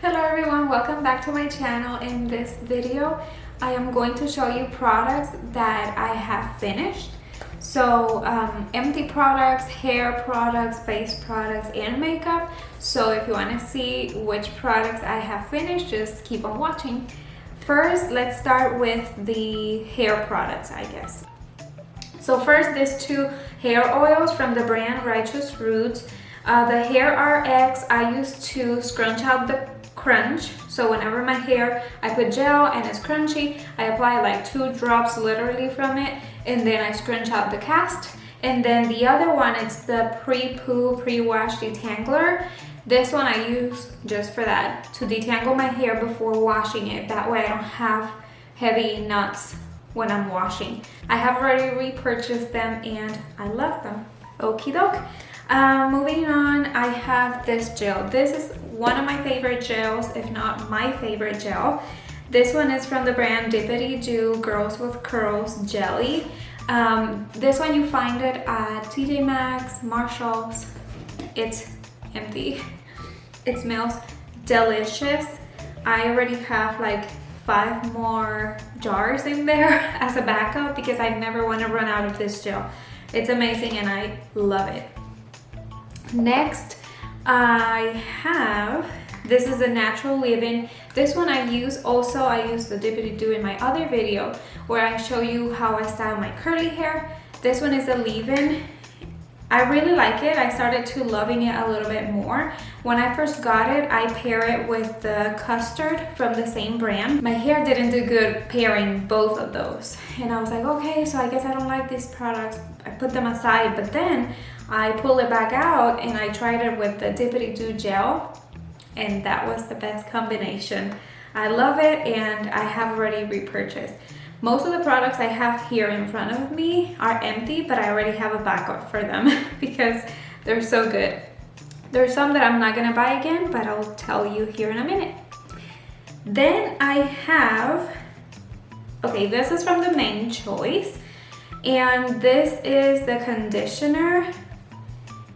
Hello everyone, welcome back to my channel. In this video I am going to show you products that I have finished. So empty products, hair products, face products, and makeup. So if you want to see which products I have finished, just keep on watching. First, let's start with the hair products, I guess. So first, these two hair oils from the brand Righteous Roots. The Hair RX I use to scrunch out the crunch. So whenever my hair, I put gel and it's crunchy, I apply like 2 drops literally from it, and then I scrunch out the cast. And then the other one, it's the pre-poo, pre-wash detangler. This one I use just for that, to detangle my hair before washing it. That way I don't have heavy knots when I'm washing. I have already repurchased them and I love them. Okie doke. Moving on, I have this gel. This is one of my favorite gels, if not my favorite gel. This one is from the brand Dippity Doo Girls with Curls Jelly. This one you find it at TJ Maxx, Marshalls. It's empty. It smells delicious. I already have like 5 more jars in there as a backup because I never want to run out of this gel. It's amazing and I love it. Next, I have, this is a natural leave-in. This one I use the Dippity Doo in my other video where I show you how I style my curly hair. This one is a leave-in. I really like it. I started to loving it a little bit more. When I first got it, I pair it with the custard from the same brand. My hair didn't do good pairing both of those. And I was like, okay, so I guess I don't like these products. I put them aside, but then I pulled it back out and I tried it with the Dippity Doo gel, and that was the best combination. I love it and I have already repurchased. Most of the products I have here in front of me are empty, but I already have a backup for them because they're so good. There's some that I'm not gonna buy again, but I'll tell you here in a minute. Then I have, okay, this is from the Main Choice, and this is the conditioner,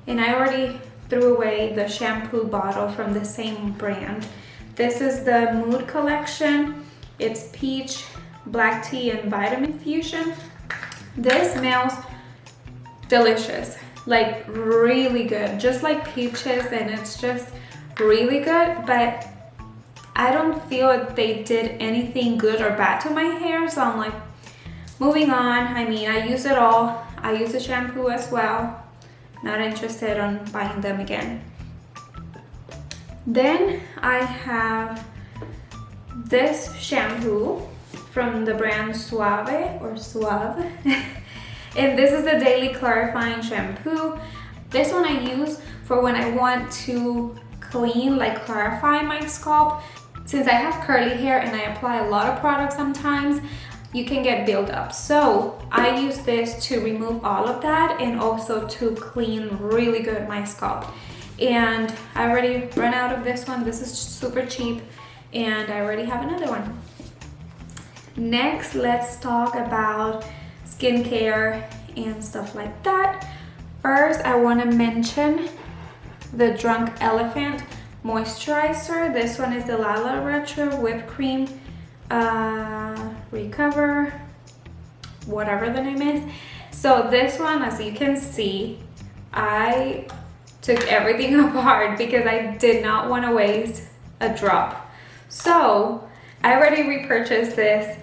and I already threw away the shampoo bottle from the same brand. This is the Mood Collection. It's peach, black tea, and vitamin fusion. This smells delicious, like really good, just like peaches, and it's just really good, but I don't feel they did anything good or bad to my hair, so I'm like, moving on. I mean, I use it all. I use the shampoo as well. Not interested on buying them again. Then I have this shampoo from the brand Suave. And this is the Daily Clarifying Shampoo. This one I use for when I want to clean, like clarify my scalp. Since I have curly hair and I apply a lot of products sometimes, you can get buildup. So I use this to remove all of that and also to clean really good my scalp. And I already ran out of this one. This is super cheap and I already have another one. Next, let's talk about skincare and stuff like that. First, I want to mention the Drunk Elephant Moisturizer. This one is the Lala Retro Whipped Cream Recover, whatever the name is. So this one, as you can see, I took everything apart because I did not want to waste a drop. So I already repurchased this,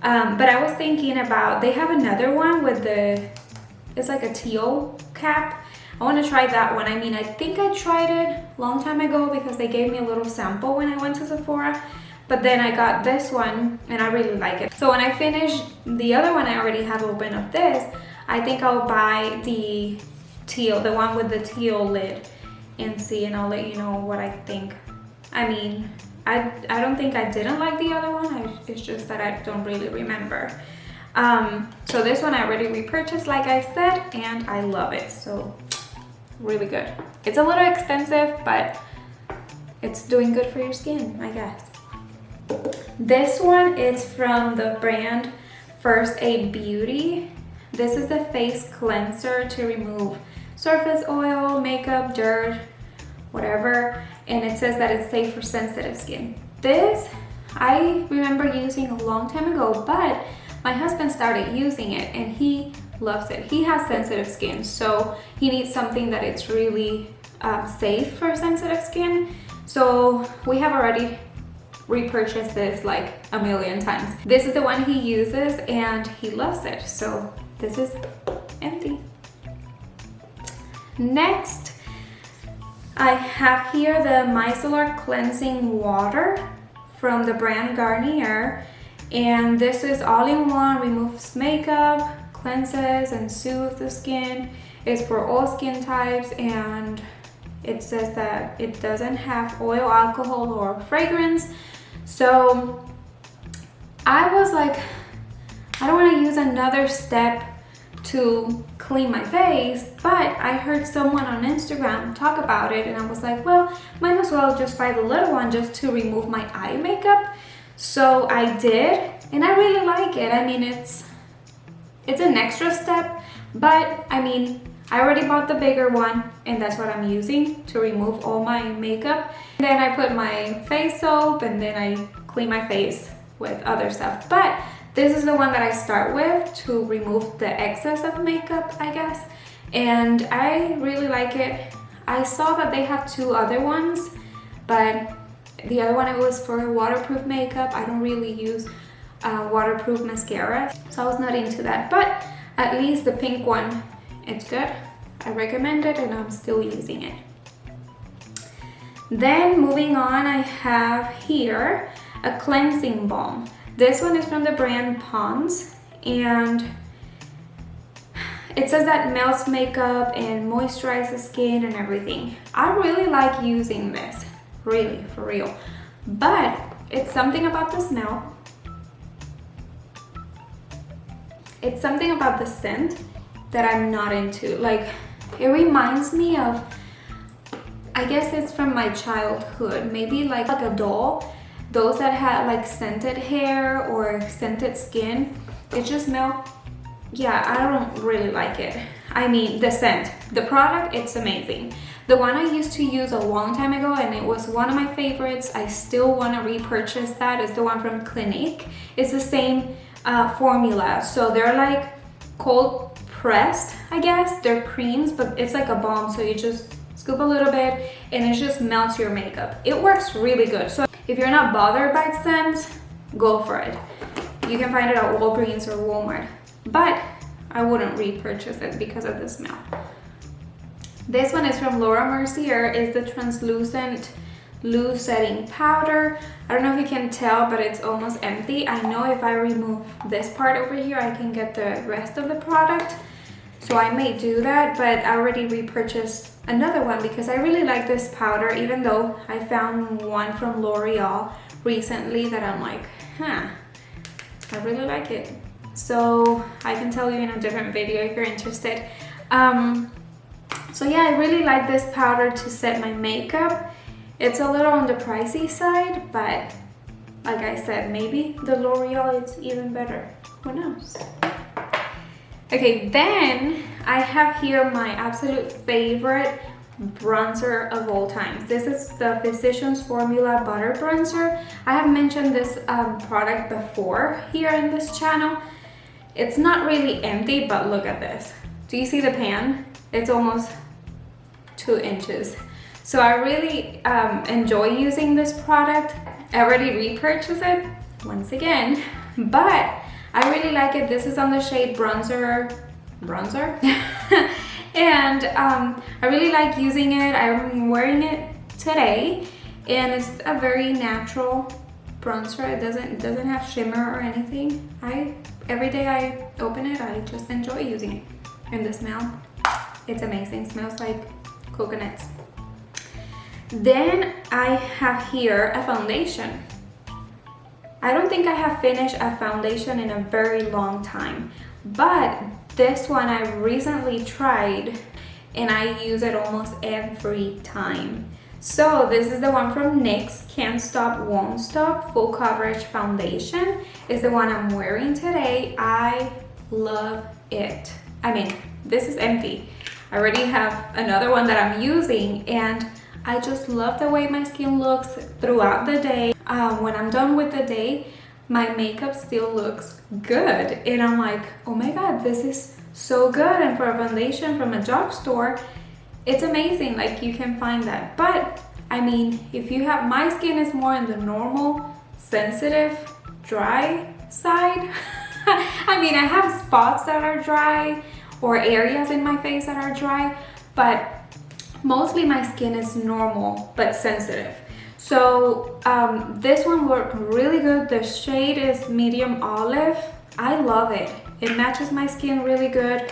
but I was thinking about, they have another one with it's like a teal cap. I want to try that one. I mean, I think I tried it a long time ago because they gave me a little sample when I went to Sephora, but then I got this one and I really like it. So when I finish the other one I already have open of this, I think I'll buy the teal, the one with the teal lid, and see, and I'll let you know what I think. I mean, I don't think I didn't like the other one. It's just that I don't really remember. So this one I already repurchased, like I said, and I love it. So really good. It's a little expensive, but it's doing good for your skin, I guess. This one is from the brand First Aid Beauty. This is the face cleanser to remove surface oil, makeup, dirt, whatever. and it says that it's safe for sensitive skin. This I remember using a long time ago, but my husband started using it and he loves it. He has sensitive skin, so he needs something that it's really safe for sensitive skin. So we have already repurchased this like a million times. This is the one he uses and he loves it. So this is empty. Next, I have here the Micellar Cleansing Water from the brand Garnier. And this is all-in-one, removes makeup, cleanses and soothes the skin. It's for all skin types, and it says that it doesn't have oil, alcohol, or fragrance. So I was like, I don't want to use another step to clean my face, but I heard someone on Instagram talk about it, and I was like, well, might as well just buy the little one just to remove my eye makeup. So I did, and I really like it. I mean, it's an extra step, but I mean, I already bought the bigger one, and that's what I'm using to remove all my makeup. And then I put my face soap, and then I clean my face with other stuff. But this is the one that I start with to remove the excess of makeup, I guess. And I really like it. I saw that they have two other ones, but the other one, it was for waterproof makeup. I don't really use waterproof mascara, so I was not into that. But at least the pink one, it's good. I recommend it, and I'm still using it. Then moving on, I have here a cleansing balm. This one is from the brand Pond's, and it says that melts makeup and moisturizes skin and everything. I really like using this, really, for real. But it's something about the smell. It's something about the scent that I'm not into. Like, it reminds me of, I guess it's from my childhood, maybe like a doll. Those that had like scented hair or scented skin, it just smell, yeah, I don't really like it. I mean, the scent, the product, it's amazing. The one I used to use a long time ago, and it was one of my favorites, I still want to repurchase that, is the one from Clinique. It's the same formula. So they're like cold pressed, I guess. They're creams, but it's like a balm, so you just scoop a little bit and it just melts your makeup. It works really good. So if you're not bothered by scent, go for it. You can find it at Walgreens or Walmart, but I wouldn't repurchase it because of the smell. This one is from Laura Mercier, is the translucent loose setting powder. I don't know if you can tell, but it's almost empty. I know if I remove this part over here, I can get the rest of the product. So I may do that, but I already repurchased another one because I really like this powder, even though I found one from L'Oreal recently that I'm like, I really like it. So I can tell you in a different video if you're interested. So yeah, I really like this powder to set my makeup. It's a little on the pricey side, but like I said, maybe the L'Oreal is even better. Who knows? Okay, then I have here my absolute favorite bronzer of all time. This is the Physicians Formula Butter Bronzer. I have mentioned this product before here in this channel. It's not really empty, but look at this. Do you see the pan? It's almost 2 inches. So I really enjoy using this product. I already repurchased it once again, but I really like it. This is on the shade bronzer. And I really like using it. I'm wearing it today, and it's a very natural bronzer. It doesn't have shimmer or anything. Every day I open it, I just enjoy using it. And the smell, it's amazing. It smells like coconuts. Then I have here a foundation. I don't think I have finished a foundation in a very long time, but this one I recently tried and I use it almost every time. So this is the one from NYX Can't Stop Won't Stop Full Coverage Foundation. Is the one I'm wearing today. I love it. I mean, this is empty. I already have another one that I'm using, and I just love the way my skin looks throughout the day. When I'm done with the day, my makeup still looks good. And I'm like, oh my God, this is so good. And for a foundation from a drugstore, it's amazing. Like, you can find that. But I mean, if you have, my skin is more in the normal, sensitive, dry side. I mean, I have spots that are dry or areas in my face that are dry, but mostly my skin is normal but sensitive. So this one worked really good. The shade is medium olive. I love it. It matches my skin really good.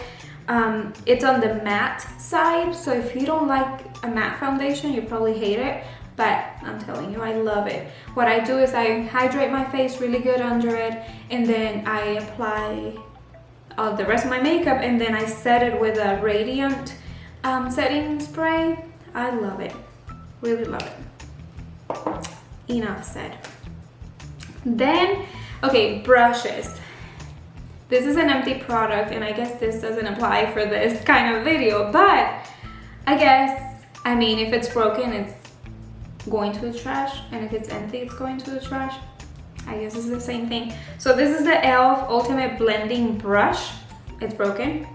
It's on the matte side, so if you don't like a matte foundation, you probably hate it, but I'm telling you, I love it. What I do is I hydrate my face really good under it, and then I apply the rest of my makeup, and then I set it with a radiant setting spray. I love it, really love it. Enough said. Then, okay, brushes. This is an empty product, and I guess this doesn't apply for this kind of video, but I guess, I mean, if it's broken, it's going to the trash, and if it's empty, it's going to the trash. I guess it's the same thing. So this is the e.l.f. Ultimate Blending Brush. It's broken.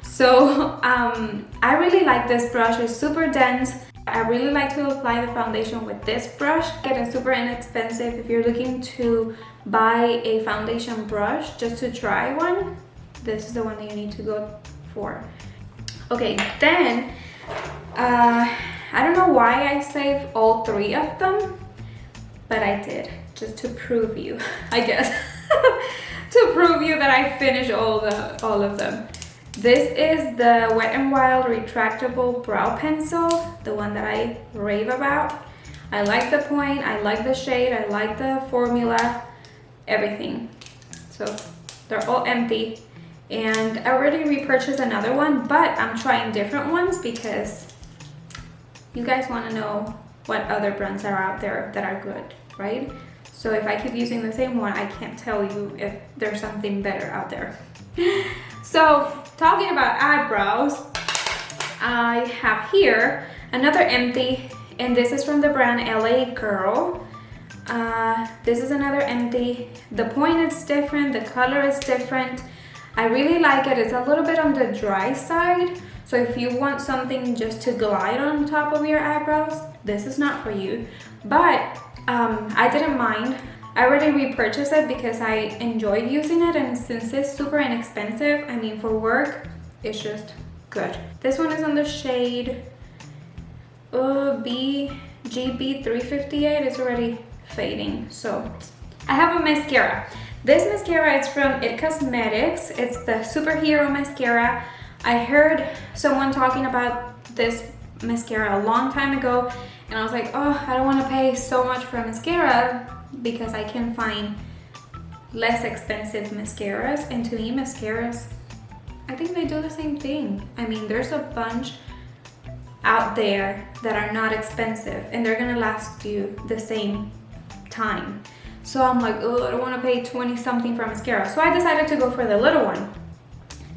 So I really like this brush. It's super dense. I really like to apply the foundation with this brush. It's super inexpensive. If you're looking to buy a foundation brush just to try one, this is the one that you need to go for. Okay, then I don't know why I saved all three of them, but I did, just to prove you, I guess. To prove you that I finished all of them. This is the Wet n Wild Retractable Brow Pencil, the one that I rave about. I like the point, I like the shade, I like the formula, everything. So they're all empty. And I already repurchased another one, but I'm trying different ones because you guys want to know what other brands are out there that are good, right? So if I keep using the same one, I can't tell you if there's something better out there. So talking about eyebrows, I have here another empty, and this is from the brand LA Girl. This is another empty. The point is different, the color is different. I really like it. It's a little bit on the dry side. So if you want something just to glide on top of your eyebrows, this is not for you. But I didn't mind. I already repurchased it because I enjoyed using it, and since it's super inexpensive, I mean, for work, it's just good. This one is on the shade GB358. It's already fading. So I have a mascara. This mascara is from IT Cosmetics. It's the Superhero Mascara. I heard someone talking about this mascara a long time ago, and I was like, oh, I don't want to pay so much for a mascara because I can find less expensive mascaras. And to me, mascaras, I think they do the same thing. I mean, there's a bunch out there that are not expensive, and they're gonna last you the same time. So I'm like, oh, I don't want to pay 20 something for mascara. So I decided to go for the little one.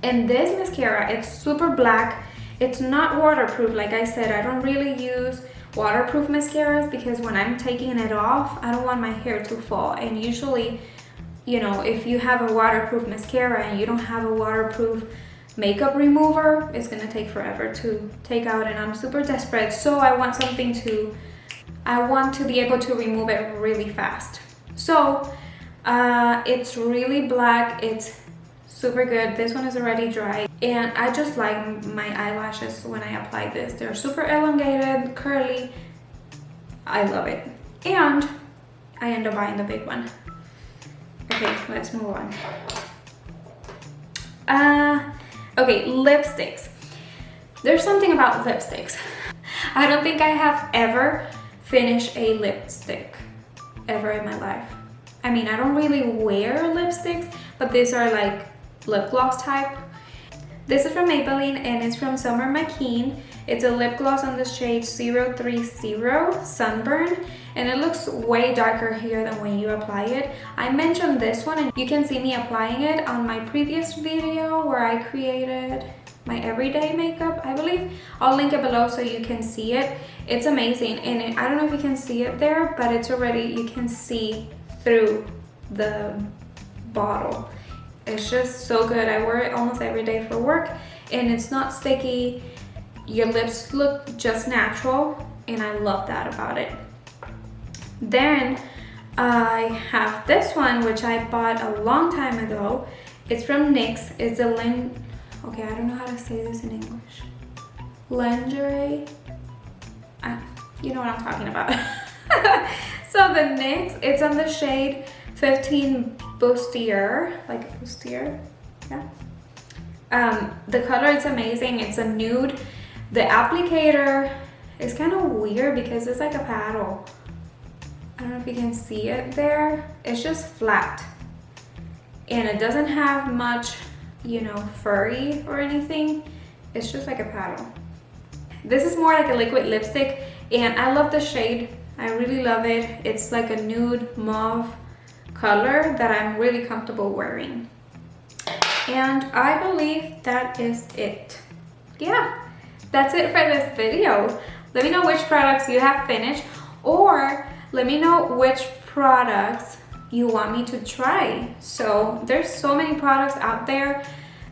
And this mascara, it's super black. It's not waterproof. Like I said, I don't really use waterproof mascaras because when I'm taking it off, I don't want my hair to fall. And usually, you know, if you have a waterproof mascara and you don't have a waterproof makeup remover, it's gonna take forever to take out, and I'm super desperate. So I want something I want to be able to remove it really fast. So it's really black. It's super good. This one is already dry, and I just like my eyelashes when I apply this. They're super elongated, curly. I love it, and I end up buying the big one. Okay, let's move on. Okay, lipsticks. There's something about lipsticks. I don't think I have ever finished a lipstick ever in my life. I mean, I don't really wear lipsticks, but these are like lip gloss type. This is from Maybelline, and it's from Summer McKeen. It's a lip gloss on the shade 030 Sunburn, and it looks way darker here than when you apply it. I mentioned this one, and you can see me applying it on my previous video where I created my everyday makeup, I believe. I'll link it below so you can see it. It's amazing, and I don't know if you can see it there, but it's already, you can see through the bottle. It's just so good. I wear it almost every day for work, and it's not sticky. Your lips look just natural, and I love that about it. Then I have this one, which I bought a long time ago. It's from NYX. It's a okay, I don't know how to say this in English. Lingerie. You know what I'm talking about. So the NYX, it's on the shade 15 Bustier, like Bustier, yeah. The color is amazing. It's a nude. The applicator is kind of weird because it's like a paddle. I don't know if you can see it there. It's just flat, and it doesn't have much, you know, furry or anything. It's just like a paddle. This is more like a liquid lipstick, and I love the shade. I really love it. It's like a nude mauve color that I'm really comfortable wearing. And I believe that is it. Yeah, that's it for this video. Let me know which products you have finished, or let me know which products you want me to try. So there's so many products out there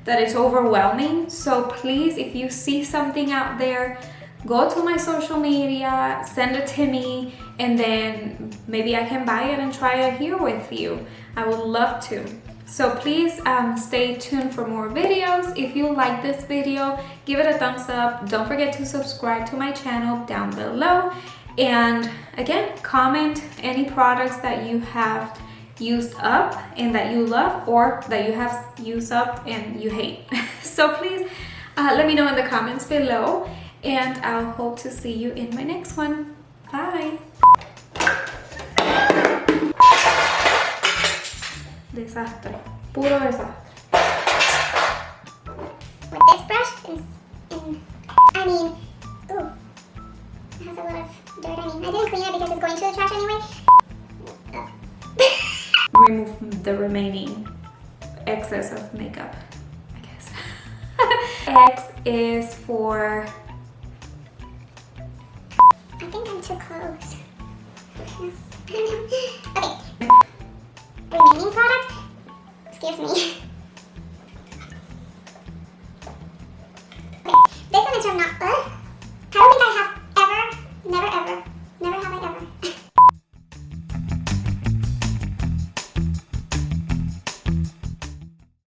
that it's overwhelming. So please, if you see something out there, go to my social media, send it to me, and then maybe I can buy it and try it here with you. I would love to. So please stay tuned for more videos. If you like this video, give it a thumbs up. Don't forget to subscribe to my channel down below. And again, comment any products that you have used up and that you love, or that you have used up and you hate. So please let me know in the comments below, and I'll hope to see you in my next one. Bye. Desastre. Puro desastre. With this brush, I mean, ooh, it has a lot of dirt. I mean, I didn't clean it because it's going to the trash anyway. Remove the remaining excess of makeup, I guess. X is for... I think I'm too close. Okay. Remaining product? Excuse me.